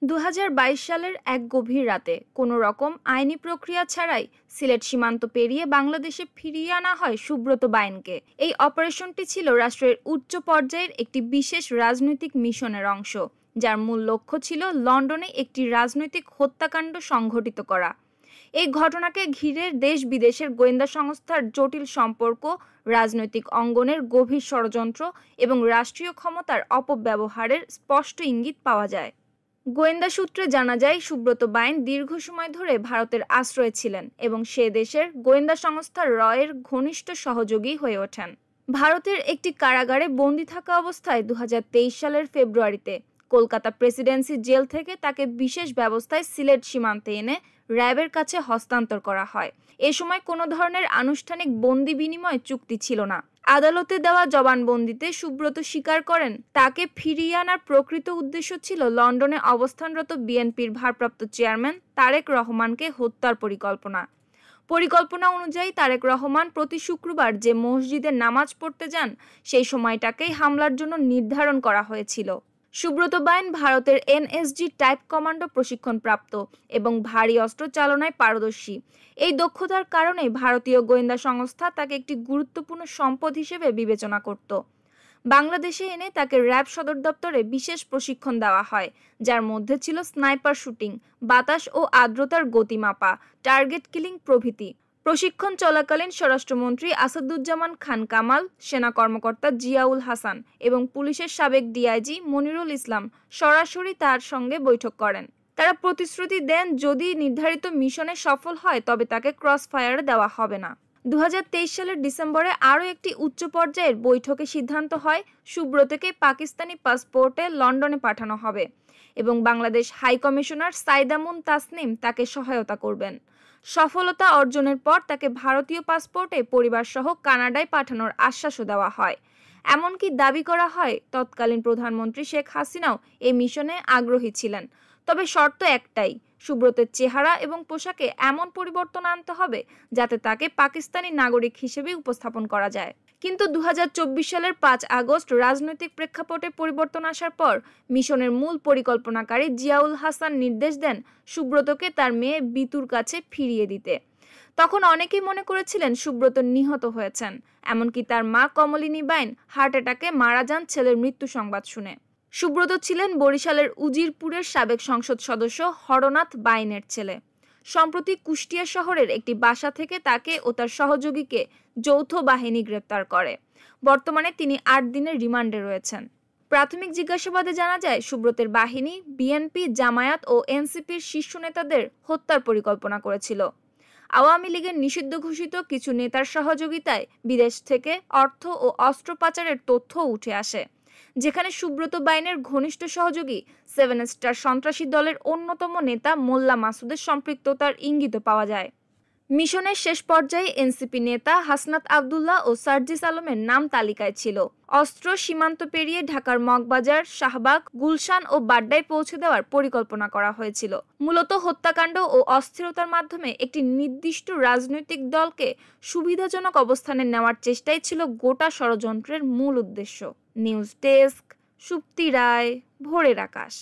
২০২২ সালের এক গভীর রাতে কোনো রকম আইনি প্রক্রিয়া ছাড়াই সিলেট সীমান্ত পেরিয়ে বাংলাদেশে ফিরিয়ে আনা হয় সুব্রত বাইনকে। এই অপারেশনটি ছিল রাষ্ট্রের উচ্চ পর্যায়ের একটি বিশেষ রাজনৈতিক মিশনের অংশ, যার মূল লক্ষ্য ছিল লন্ডনে একটি রাজনৈতিক হত্যাকাণ্ড সংঘটিত করা। এই ঘটনাকে ঘিরে দেশ বিদেশের গোয়েন্দা সংস্থার জটিল সম্পর্ক, রাজনৈতিক অঙ্গনের গভীর ষড়যন্ত্র এবং রাষ্ট্রীয় ক্ষমতার অপব্যবহারের স্পষ্ট ইঙ্গিত পাওয়া যায়। গোয়েন্দা সূত্রে জানা যায়, সুব্রত বাইন দীর্ঘ সময় ধরে ভারতের আশ্রয়ে ছিলেন এবং সে দেশের গোয়েন্দা সংস্থা রয়ের ঘনিষ্ঠ সহযোগী হয়ে ওঠেন। ভারতের একটি কারাগারে বন্দী থাকা অবস্থায় ২০২৩ সালের ফেব্রুয়ারিতে কলকাতা প্রেসিডেন্সি জেল থেকে তাকে বিশেষ ব্যবস্থায় সিলেট সীমান্তে এনে র্যাবের কাছে হস্তান্তর করা হয়। এ সময় কোনো ধরনের আনুষ্ঠানিক বন্দি বিনিময় চুক্তি ছিল না। আদালতে দেওয়া জবানবন্দিতে সুব্রত স্বীকার করেন, তাকে ফিরিয়ে আনার প্রকৃত উদ্দেশ্য ছিল লন্ডনে অবস্থানরত বিএনপির ভারপ্রাপ্ত চেয়ারম্যান তারেক রহমানকে হত্যার পরিকল্পনা অনুযায়ী তারেক রহমান প্রতি শুক্রবার যে মসজিদে নামাজ পড়তে যান, সেই সময়টাকেই হামলার জন্য নির্ধারণ করা হয়েছিল। সুব্রত বাইন ভারতের এনএসজি টাইপ কমান্ডো প্রশিক্ষণপ্রাপ্ত এবং ভারী অস্ত্র চালনায় পারদর্শী। এই দক্ষতার কারণে ভারতীয় গোয়েন্দা সংস্থা তাকে একটি গুরুত্বপূর্ণ সম্পদ হিসেবে বিবেচনা করত। বাংলাদেশে এনে তাকে র্যাব সদর দপ্তরে বিশেষ প্রশিক্ষণ দেওয়া হয়, যার মধ্যে ছিল স্নাইপার শুটিং, বাতাস ও আর্দ্রতার গতি মাপা, টার্গেট কিলিং প্রভৃতি। প্রশিক্ষণ চলাকালীন স্বরাষ্ট্রমন্ত্রী আসাদুজ্জামান খান কামাল, সেনা কর্মকর্তা জিয়াউল হাসান এবং পুলিশের সাবেক ডিআইজি মনিরুল ইসলাম সরাসরি তার সঙ্গে বৈঠক করেন। তারা প্রতিশ্রুতি দেন, যদি নির্ধারিত মিশনে সফল হয় তবে তাকে ক্রস ফায়ারে দেওয়া হবে না। ২০২৩ সালের ডিসেম্বরে আরও একটি উচ্চ পর্যায়ের বৈঠকে সিদ্ধান্ত হয়, সুব্রতকে পাকিস্তানি পাসপোর্টে লন্ডনে পাঠানো হবে এবং বাংলাদেশ হাই কমিশনার সাইদামুন তাসনিম তাকে সহায়তা করবেন। সফলতা অর্জনের পর তাকে ভারতীয় পাসপোর্টে পরিবারসহ কানাডায় পাঠানোর আশ্বাসও দেওয়া হয়। এমনকি দাবি করা হয়, তৎকালীন প্রধানমন্ত্রী শেখ হাসিনাও এই মিশনে আগ্রহী ছিলেন। তবে শর্ত একটাই, সুব্রতের চেহারা এবং পোশাকে এমন পরিবর্তন আনতে হবে যাতে তাকে পাকিস্তানি নাগরিক হিসেবে উপস্থাপন করা যায়। কিন্তু ২০২৪ সালের ৫ আগস্ট রাজনৈতিক প্রেক্ষাপটে পরিবর্তন আসার পর মিশনের মূল পরিকল্পনাকারী জিয়াউল হাসান নির্দেশ দেন সুব্রতকে তার মেয়ে বিতুর কাছে ফিরিয়ে দিতে। তখন অনেকেই মনে করেছিলেন সুব্রত নিহত হয়েছেন, এমনকি তার মা কমলিনী বাইন হার্ট অ্যাটাকে মারা যান ছেলের মৃত্যু সংবাদ শুনে। সুব্রত ছিলেন বরিশালের উজিরপুরের সাবেক সংসদ সদস্য হরনাথ বাইনের ছেলে। সম্প্রতি কুষ্টিয়া শহরের একটি বাসা থেকে তাকে ও তার সহযোগীকে যৌথ বাহিনী গ্রেপ্তার করে। বর্তমানে তিনি ৮ দিনের রিমান্ডে রয়েছেন। প্রাথমিক জিজ্ঞাসাবাদে জানা যায়, সুব্রতের বাহিনী বিএনপি, জামায়াত ও এনসিপির শীর্ষ নেতাদের হত্যার পরিকল্পনা করেছিল। আওয়ামী লীগের নিষিদ্ধ ঘোষিত কিছু নেতার সহযোগিতায় বিদেশ থেকে অর্থ ও অস্ত্র পাচারের তথ্য উঠে আসে, যেখানে সুব্রত বাইনের ঘনিষ্ঠ সহযোগী 7 স্টার সন্ত্রাসী দলের অন্যতম নেতা মোল্লা মাসুদের সম্পৃক্ততার ইঙ্গিত পাওয়া যায়। মিশনের শেষ পর্যায়ে এনসিপি নেতা হাসনাত আবদুল্লাহ ও সার্জিস আলমের নাম তালিকায় ছিল। অস্ত্র সীমান্ত পেরিয়ে ঢাকার মগবাজার, শাহবাগ, গুলশান ও বাড্ডায় পৌঁছে দেওয়ার পরিকল্পনা করা হয়েছিল। মূলত হত্যাকাণ্ড ও অস্থিরতার মাধ্যমে একটি নির্দিষ্ট রাজনৈতিক দলকে সুবিধাজনক অবস্থানে নেওয়ার চেষ্টাই ছিল গোটা ষড়যন্ত্রের মূল উদ্দেশ্য। নিউজ ডেস্ক, সুপ্তি রায়, ভোরের আকাশ।